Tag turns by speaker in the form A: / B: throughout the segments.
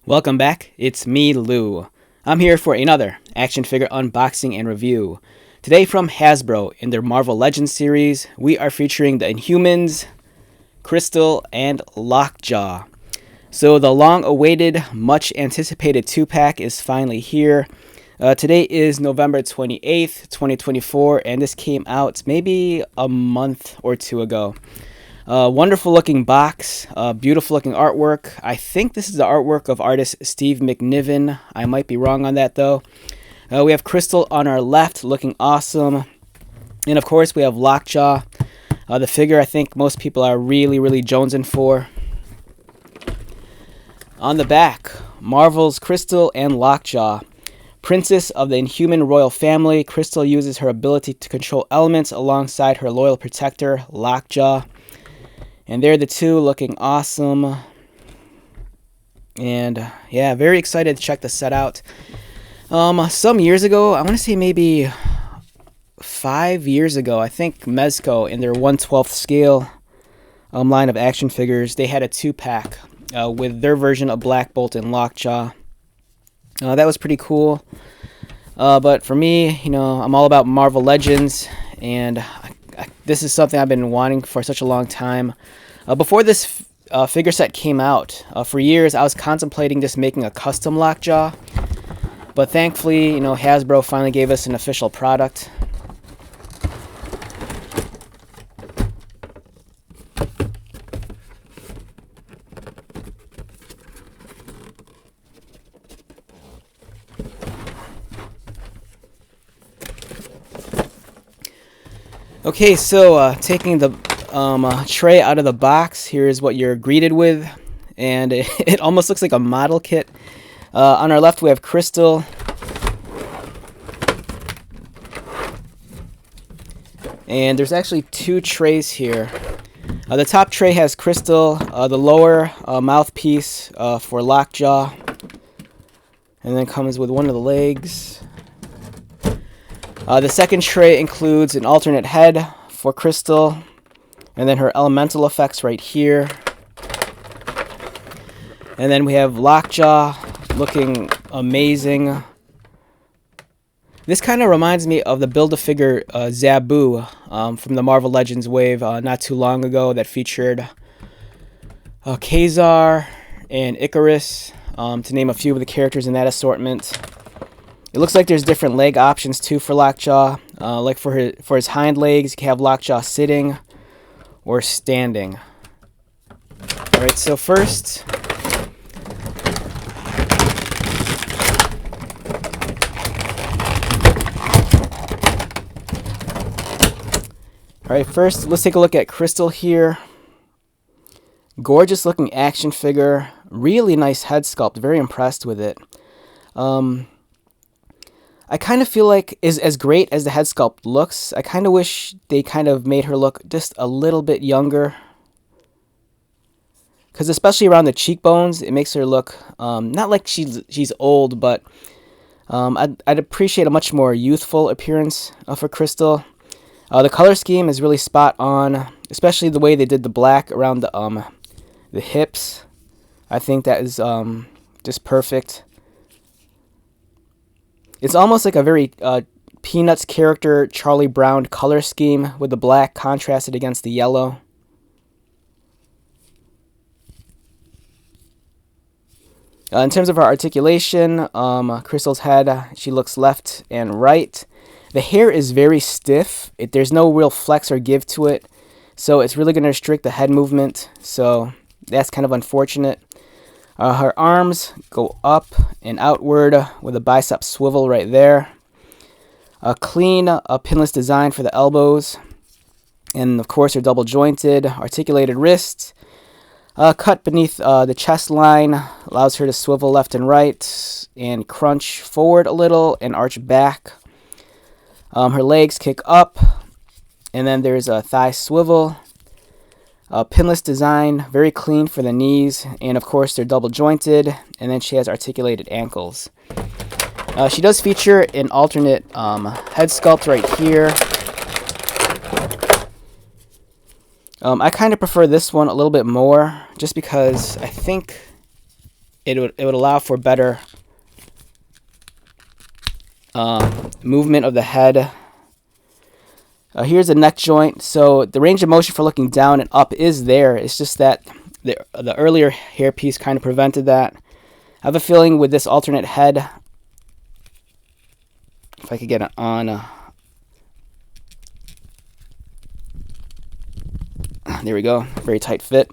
A: Welcome back, it's me, Lou. I'm here for another action figure unboxing and review. Today from Hasbro, in their Marvel Legends series, we are featuring the Inhumans, Crystal, and Lockjaw. So the long-awaited, much-anticipated 2-pack is finally here. Today is November 28th, 2024, and this came out maybe a month or two ago. Wonderful looking box, beautiful looking artwork. I think this is the artwork of artist Steve McNiven. I might be wrong on that though. We have Crystal on our left looking awesome. And of course we have Lockjaw, the figure I think most people are really jonesing for. On the back, Marvel's Crystal and Lockjaw. Princess of the Inhuman royal family, Crystal uses her ability to control elements alongside her loyal protector, Lockjaw. And they're the two looking awesome. And yeah, very excited to check the set out. Some years ago, I want to say maybe 5 years ago, I think Mezco in their 1/12 scale line of action figures, they had a 2-pack with their version of Black Bolt and Lockjaw. That was pretty cool. But for me, I'm all about Marvel Legends, and this is something I've been wanting for such a long time. Before this figure set came out, for years I was contemplating just making a custom Lockjaw, but thankfully, Hasbro finally gave us an official product. Okay, so taking the tray out of the box, here's what you're greeted with, and it almost looks like a model kit. On our left we have Crystal, and there's actually 2 trays here. The top tray has Crystal, the lower mouthpiece for Lockjaw, and then comes with one of the legs. The second tray includes an alternate head for Crystal, and then her elemental effects right here. And then we have Lockjaw looking amazing. This kind of reminds me of the Build-A-Figure Zabu from the Marvel Legends wave not too long ago that featured Kazar and Icarus, to name a few of the characters in that assortment. It looks like there's different leg options too for Lockjaw. Like for his hind legs, you can have Lockjaw sitting or standing. Alright, so first, let's take a look at Crystal here. Gorgeous looking action figure, really nice head sculpt, very impressed with it. I kind of feel like, as great as the head sculpt looks, I kind of wish they kind of made her look just a little bit younger. Because especially around the cheekbones, it makes her look, not like she's old, but I'd appreciate a much more youthful appearance for Crystal. The color scheme is really spot on, especially the way they did the black around the hips. I think that is just perfect. It's almost like a very Peanuts character Charlie Brown color scheme with the black contrasted against the yellow. In terms of her articulation, Crystal's head, she looks left and right. The hair is very stiff. There's no real flex or give to it, so it's really going to restrict the head movement, so that's kind of unfortunate. Her arms go up and outward with a bicep swivel right there. A clean, pinless design for the elbows. And of course, her double jointed, articulated wrists. Cut beneath the chest line, allows her to swivel left and right and crunch forward a little and arch back. Her legs kick up, and then there's a thigh swivel. Pinless design, very clean for the knees, and of course they're double jointed, and then she has articulated ankles. She does feature an alternate head sculpt right here. I kind of prefer this one a little bit more, just because I think it would allow for better movement of the head. Here's the neck joint. So the range of motion for looking down and up is there. It's just that the earlier hairpiece kind of prevented that. I have a feeling with this alternate head, if I could get it on. There we go. Very tight fit.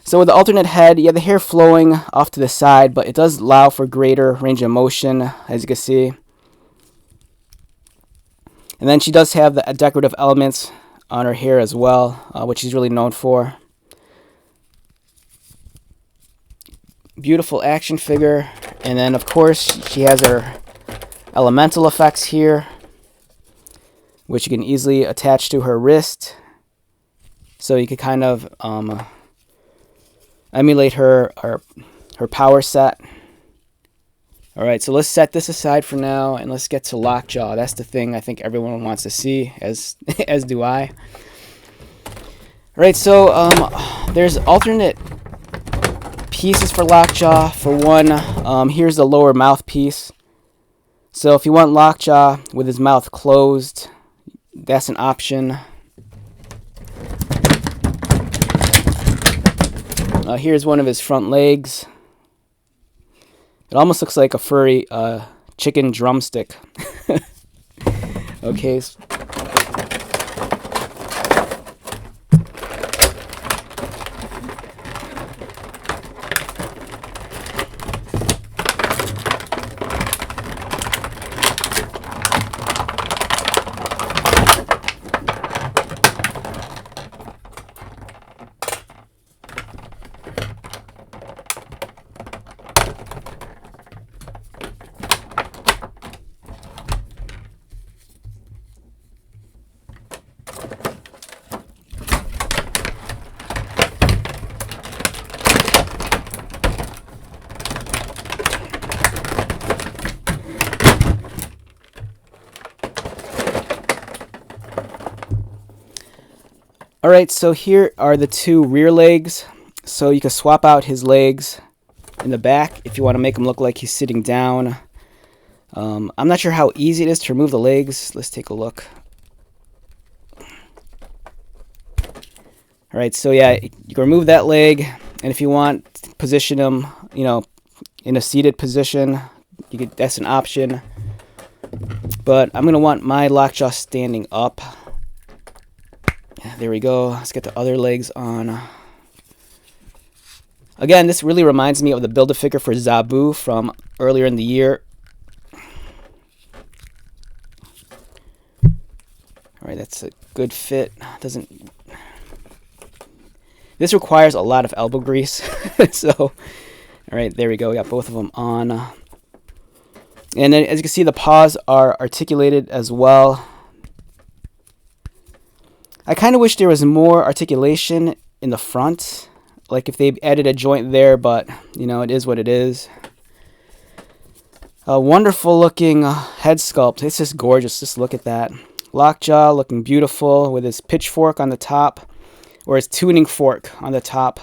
A: So with the alternate head, you have the hair flowing off to the side, but it does allow for greater range of motion, as you can see. And then she does have the decorative elements on her hair as well, which she's really known for. Beautiful action figure. And then, of course, she has her elemental effects here, which you can easily attach to her wrist. So you could kind of emulate her power set. Alright, so let's set this aside for now, and let's get to Lockjaw. That's the thing I think everyone wants to see, as do I. Alright, so there's alternate pieces for Lockjaw. For one, here's the lower mouthpiece. So if you want Lockjaw with his mouth closed, that's an option. Here's one of his front legs. It almost looks like a furry chicken drumstick. Okay. Alright, so here are the two rear legs. So you can swap out his legs in the back if you want to make him look like he's sitting down. I'm not sure how easy it is to remove the legs. Let's take a look. Alright, so yeah, you can remove that leg, and if you want, position him, in a seated position. That's an option. But I'm going to want my Lockjaw standing up. There we go. Let's get the other legs on. Again, this really reminds me of the Build-A-Figure for Zabu from earlier in the year. Alright, that's a good fit. This requires a lot of elbow grease. So, alright, there we go. We got both of them on. And then, as you can see, the paws are articulated as well. I kind of wish there was more articulation in the front, like if they added a joint there, but it is what it is. A wonderful looking head sculpt. It's just gorgeous. Just look at that. Lockjaw looking beautiful with his pitchfork on the top, or his tuning fork on the top.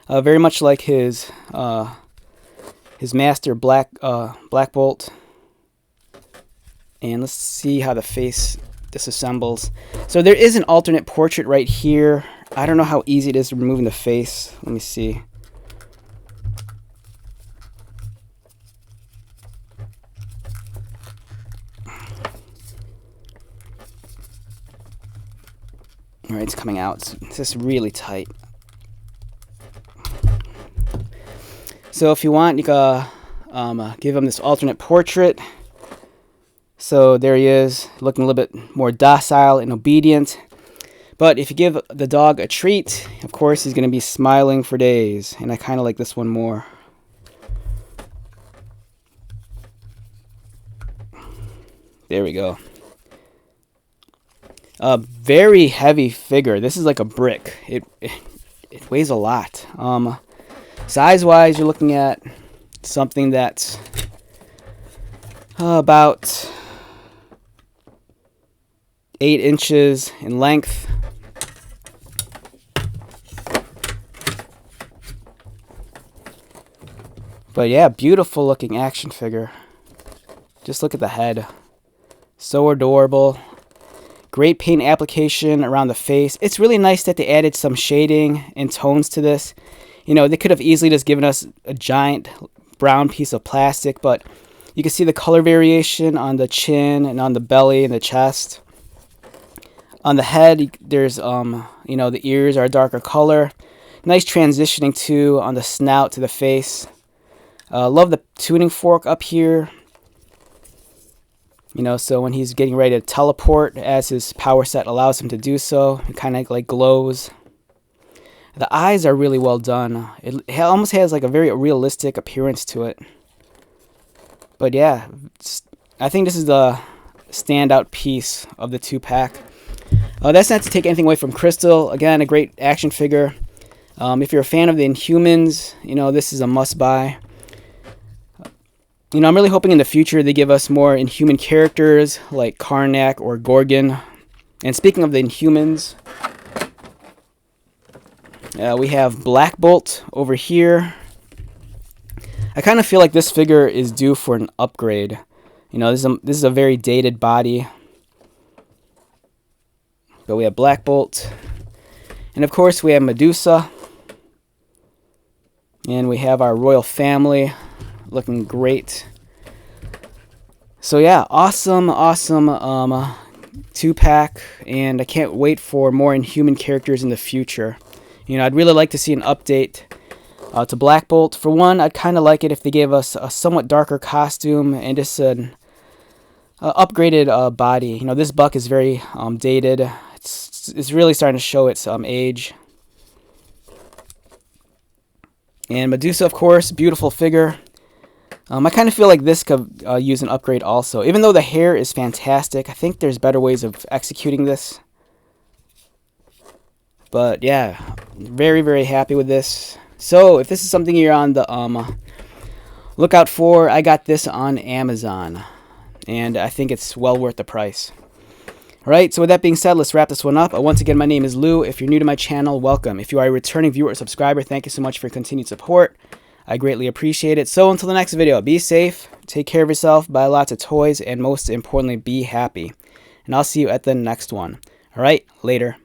A: Very much like his master Black Bolt. And let's see how the face disassembles. So there is an alternate portrait right here. I don't know how easy it is to remove the face. Let me see. Alright, it's coming out. It's just really tight. So if you want, you can give him this alternate portrait. So there he is, looking a little bit more docile and obedient. But if you give the dog a treat, of course, he's going to be smiling for days. And I kind of like this one more. There we go. A very heavy figure. This is like a brick. It weighs a lot. Size-wise, you're looking at something that's about 8 inches in length. But yeah, beautiful looking action figure. Just look at the head. So adorable. Great paint application around the face. It's really nice that they added some shading and tones to this. You know, they could have easily just given us a giant brown piece of plastic, but you can see the color variation on the chin and on the belly and the chest. On the head, there's, you know, the ears are a darker color. Nice transitioning too on the snout to the face. Love the tuning fork up here. You know, so when he's getting ready to teleport, as his power set allows him to do so, it kind of like glows. The eyes are really well done. It almost has like a very realistic appearance to it. But yeah, I think this is the standout piece of the 2-pack. That's not to take anything away from Crystal. Again, a great action figure. If you're a fan of the Inhumans, you know, this is a must-buy. You know, I'm really hoping in the future they give us more Inhuman characters like Karnak or Gorgon. And speaking of the Inhumans, we have Black Bolt over here. I kind of feel like this figure is due for an upgrade. You know, this is a very dated body. But we have Black Bolt. And of course we have Medusa. And we have our royal family looking great. So yeah, awesome 2-pack, and I can't wait for more Inhuman characters in the future. You know, I'd really like to see an update to Black Bolt. For one, I'd kind of like it if they gave us a somewhat darker costume and just an upgraded body. You know, this buck is very dated. It's really starting to show its age. And Medusa, of course, beautiful figure. I kind of feel like this could use an upgrade also. Even though the hair is fantastic, I think there's better ways of executing this. But yeah, very, very happy with this. So if this is something you're on the lookout for, I got this on Amazon. And I think it's well worth the price. Alright, so with that being said, let's wrap this one up. Once again, my name is Lou. If you're new to my channel, welcome. If you are a returning viewer or subscriber, thank you so much for your continued support. I greatly appreciate it. So until the next video, be safe, take care of yourself, buy lots of toys, and most importantly, be happy. And I'll see you at the next one. Alright, later.